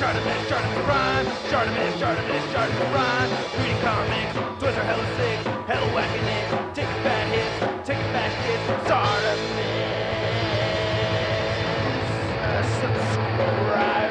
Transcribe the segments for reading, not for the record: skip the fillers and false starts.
ShartimusPrime. Reading comics, toys are hella sick, hella whacking it, taking bad hits, taking back hits. Subscribe.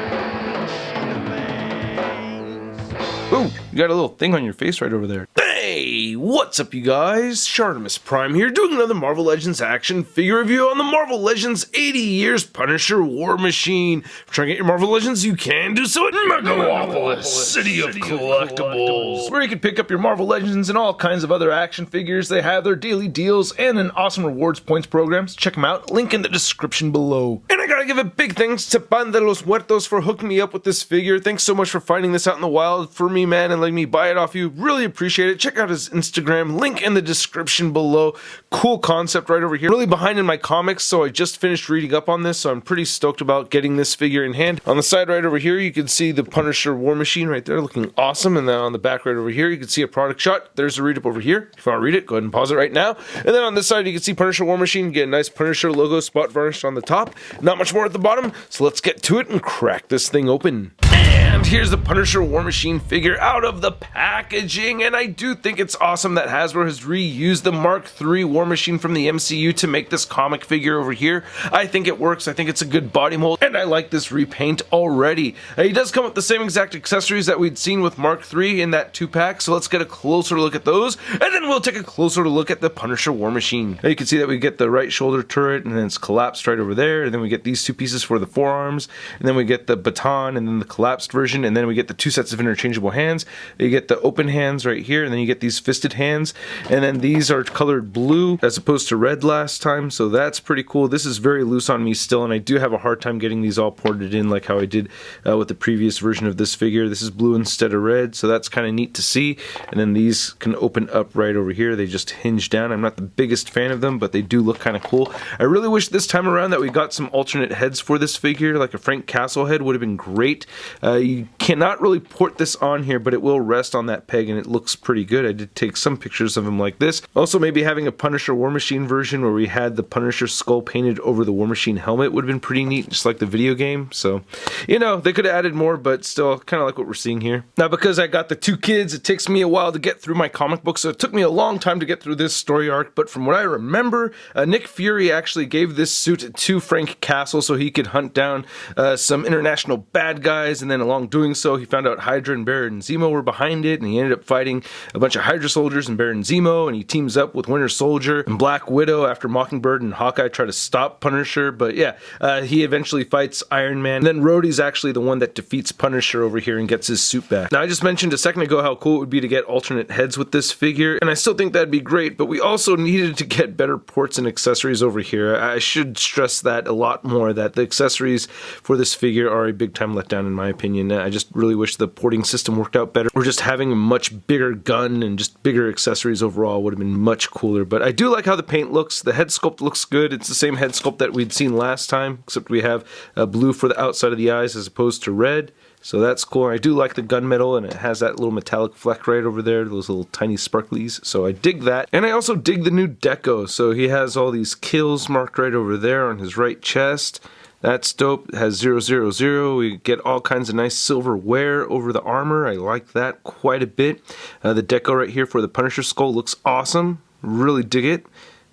Ooh, you got a little thing on your face right over there. Hey, what's up you guys? ShartimusPrime here, doing another Marvel Legends action figure review on the Marvel Legends 80 Years Punisher War Machine. If you're trying to get your Marvel Legends, you can do so at Megalopolis, City of Collectibles, where you can pick up your Marvel Legends and all kinds of other action figures. They have their daily deals and an awesome rewards points programs. Check them out, link in the description below. And I gotta give a big thanks to Pan de los Muertos for hooking me up with this figure. Thanks so much for finding this out in the wild for me, man, and letting me buy it off you. Really appreciate it. Check out his Instagram, link in the description below. Cool concept right over here. Really behind in my comics, so I just finished reading up on this, so I'm pretty stoked about getting this figure in hand. On the side right over here, you can see the Punisher War Machine right there, looking awesome. And then on the back right over here, you can see a product shot. There's a read up over here. If you want to read it, go ahead and pause it right now. And then on this side, you can see Punisher War Machine, get a nice Punisher logo spot varnished on the top. Not much more at the bottom, so let's get to it and crack this thing open. And here's the Punisher War Machine figure out of the packaging, and I do think it's awesome that Hasbro has reused the Mark III War Machine from the MCU to make this comic figure over here. I think it works, I think it's a good body mold, and I like this repaint already. He does come with the same exact accessories that we'd seen with Mark III in that 2-pack, so let's get a closer look at those, and then we'll take a closer look at the Punisher War Machine. Now you can see that we get the right shoulder turret, and then it's collapsed right over there, and then we get these two pieces for the forearms, and then we get the baton, and then the collapsed version, and then we get the two sets of interchangeable hands. You get the open hands right here, and then you get these fisted hands, and then these are colored blue as opposed to red last time, so that's pretty cool. This is very loose on me still, and I do have a hard time getting these all ported in like how I did with the previous version of this figure. This is blue instead of red, so that's kind of neat to see. And then these can open up right over here. They just hinge down. I'm not the biggest fan of them, but they do look kind of cool. I really wish this time around that we got some alternate heads for this figure, like a Frank Castle head would have been great. You cannot really port this on here, but it will rest on that peg, and it looks pretty good. I did take some pictures of him like this. Also, maybe having a Punisher War Machine version where we had the Punisher skull painted over the War Machine helmet would have been pretty neat, just like the video game. So, you know, they could have added more, but still kind of like what we're seeing here. Now, because I got the two kids, it takes me a while to get through my comic book, so it took me a long time to get through this story arc, but from what I remember, Nick Fury actually gave this suit to Frank Castle so he could hunt down some international bad guys, and then along doing so, he found out Hydra and Baron Zemo were behind it, and he ended up fighting a bunch of Hydra soldiers and Baron Zemo, and he teams up with Winter Soldier and Black Widow after Mockingbird and Hawkeye try to stop Punisher, but yeah, he eventually fights Iron Man. And then Rhodey's actually the one that defeats Punisher over here and gets his suit back. Now, I just mentioned a second ago how cool it would be to get alternate heads with this figure, and I still think that'd be great, but we also needed to get better ports and accessories over here. I should stress that a lot more, that the accessories for this figure are a big time letdown in my opinion. I just really wish the porting system worked out better, or just having a much bigger gun and just bigger accessories overall would have been much cooler. But I do like how the paint looks. The head sculpt looks good. It's the same head sculpt that we'd seen last time, except we have blue for the outside of the eyes as opposed to red. So that's cool. I do like the gunmetal, and it has that little metallic fleck right over there, those little tiny sparklies. So I dig that. And I also dig the new deco. So he has all these kills marked right over there on his right chest. That's dope. It has 000. We get all kinds of nice silver wear over the armor. I like that quite a bit. The deco right here for the Punisher skull looks awesome. Really dig it.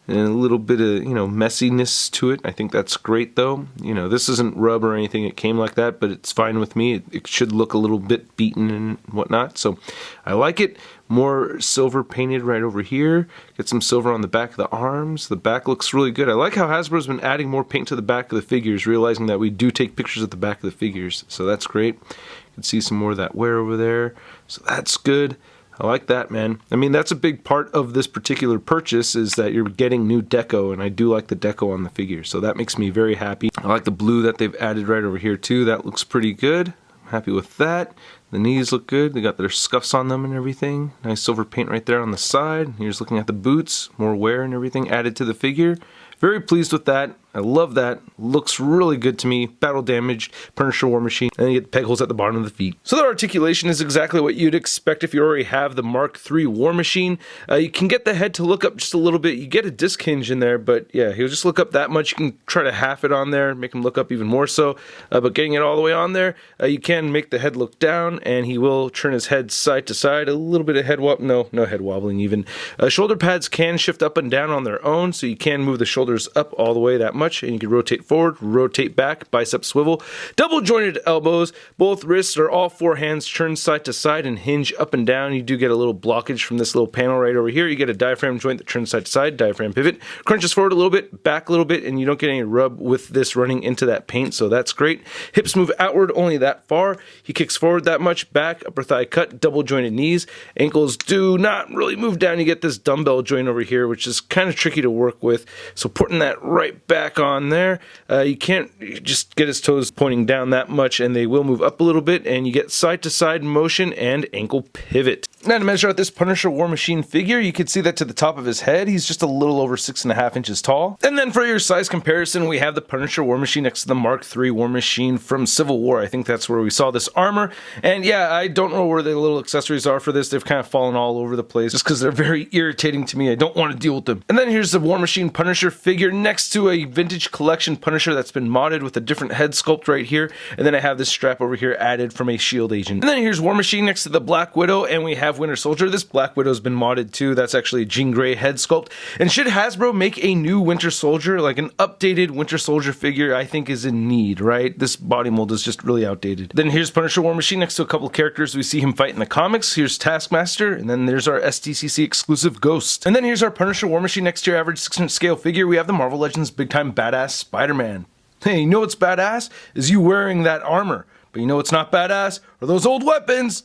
And a little bit of, you know, messiness to it. I think that's great, though. You know, this isn't rub or anything. It came like that, but it's fine with me. It should look a little bit beaten and whatnot. So I like it. More silver painted right over here. Get some silver on the back of the arms. The back looks really good. I like how Hasbro's been adding more paint to the back of the figures, realizing that we do take pictures of the back of the figures. So that's great. You can see some more of that wear over there. So that's good. I like that, man. I mean, that's a big part of this particular purchase, is that you're getting new deco, and I do like the deco on the figure, so that makes me very happy. I like the blue that they've added right over here too. That looks pretty good. I'm happy with that. The knees look good. They got their scuffs on them and everything. Nice silver paint right there on the side. Here's looking at the boots. More wear and everything added to the figure. Very pleased with that. I love that. Looks really good to me. Battle damaged, Punisher War Machine, and you get the peg holes at the bottom of the feet. So the articulation is exactly what you'd expect if you already have the Mark III War Machine. You can get the head to look up just a little bit. You get a disc hinge in there, but yeah, he'll just look up that much. You can try to half it on there, make him look up even more so. But getting it all the way on there, you can make the head look down, and he will turn his head side to side. A little bit of head wobble. No head wobbling even. Shoulder pads can shift up and down on their own, so you can move the shoulders up all the way that much, and you can rotate forward, rotate back, bicep swivel. Double jointed elbows, both wrists or all four hands turn side to side and hinge up and down. You do get a little blockage from this little panel right over here. You get a diaphragm joint that turns side to side, diaphragm pivot, crunches forward a little bit, back a little bit, and you don't get any rub with this running into that paint, so that's great. Hips move outward only that far. He kicks forward that much, back, upper thigh cut, double jointed knees. Ankles do not really move down. You get this dumbbell joint over here, which is kind of tricky to work with, so putting that right back on there, you can't just get his toes pointing down that much, and they will move up a little bit, and you get side to side motion and ankle pivot. Now to measure out this Punisher War Machine figure, you can see that to the top of his head, he's just a little over 6.5 inches tall. And then for your size comparison, we have the Punisher War Machine next to the Mark III War Machine from Civil War. I think that's where we saw this armor, and yeah, I don't know where the little accessories are for this. They've kind of fallen all over the place just because they're very irritating to me. I don't want to deal with them. And then here's the War Machine Punisher figure next to a vintage collection Punisher that's been modded with a different head sculpt right here, and then I have this strap over here added from a Shield agent. And then here's War Machine next to the Black Widow, and we have Winter Soldier. This Black Widow's been modded too. That's actually a Jean Grey head sculpt. And should Hasbro make a new Winter Soldier, like an updated Winter Soldier figure, I think is in need, right? This body mold is just really outdated. Then here's Punisher War Machine next to a couple of characters we see him fight in the comics. Here's Taskmaster, and then there's our SDCC exclusive Ghost. And then here's our Punisher War Machine next to your average 6-inch scale figure. We have the Marvel Legends Big Time Badass Spider-Man. Hey, you know what's badass? Is you wearing that armor. But you know what's not badass? Are those old weapons.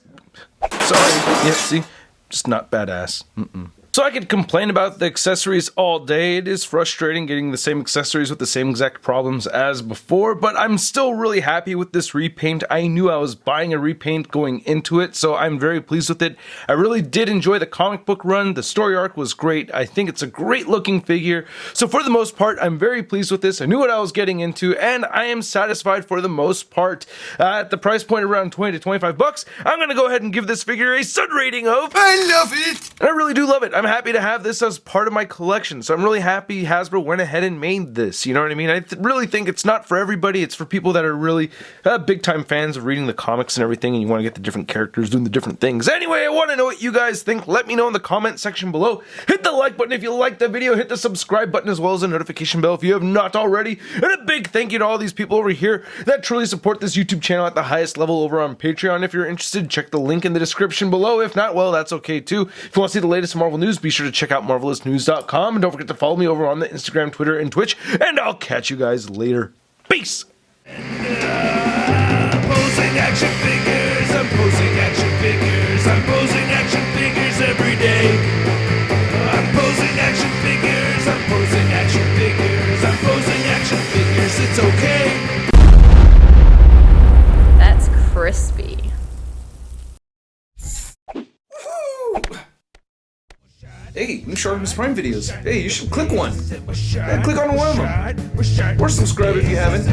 Sorry. Yeah, see? Just not badass. So I could complain about the accessories all day. It is frustrating getting the same accessories with the same exact problems as before, but I'm still really happy with this repaint. I knew I was buying a repaint going into it, so I'm very pleased with it. I really did enjoy the comic book run. The story arc was great. I think it's a great looking figure. So for the most part, I'm very pleased with this. I knew what I was getting into, and I am satisfied for the most part. At the price point around 20 to 25 bucks, I'm going to go ahead and give this figure a stud rating of I love it! And I really do love it. I'm happy to have this as part of my collection, so I'm really happy Hasbro went ahead and made this, you know what I mean? I really think it's not for everybody. It's for people that are really big time fans of reading the comics and everything, and you want to get the different characters doing the different things. Anyway, I want to know what you guys think. Let me know in the comment section below. Hit the like button if you liked the video, hit the subscribe button as well as the notification bell if you have not already, and a big thank you to all these people over here that truly support this YouTube channel at the highest level over on Patreon. If you're interested, check the link in the description below. If not, well, that's okay too. If you want to see the latest Marvel news, be sure to check out marvelousnews.com, and don't forget to follow me over on the Instagram, Twitter, and Twitch, and I'll catch you guys later. Peace! Posing action figures, I'm posing action figures, I'm posing action figures every day. I'm posing action figures, I'm posing action figures, I'm posing action figures, it's okay. That's crispy. Hey, new ShartimusPrime videos. Hey, you should click one. Yeah, click on one of them. Or subscribe if you haven't.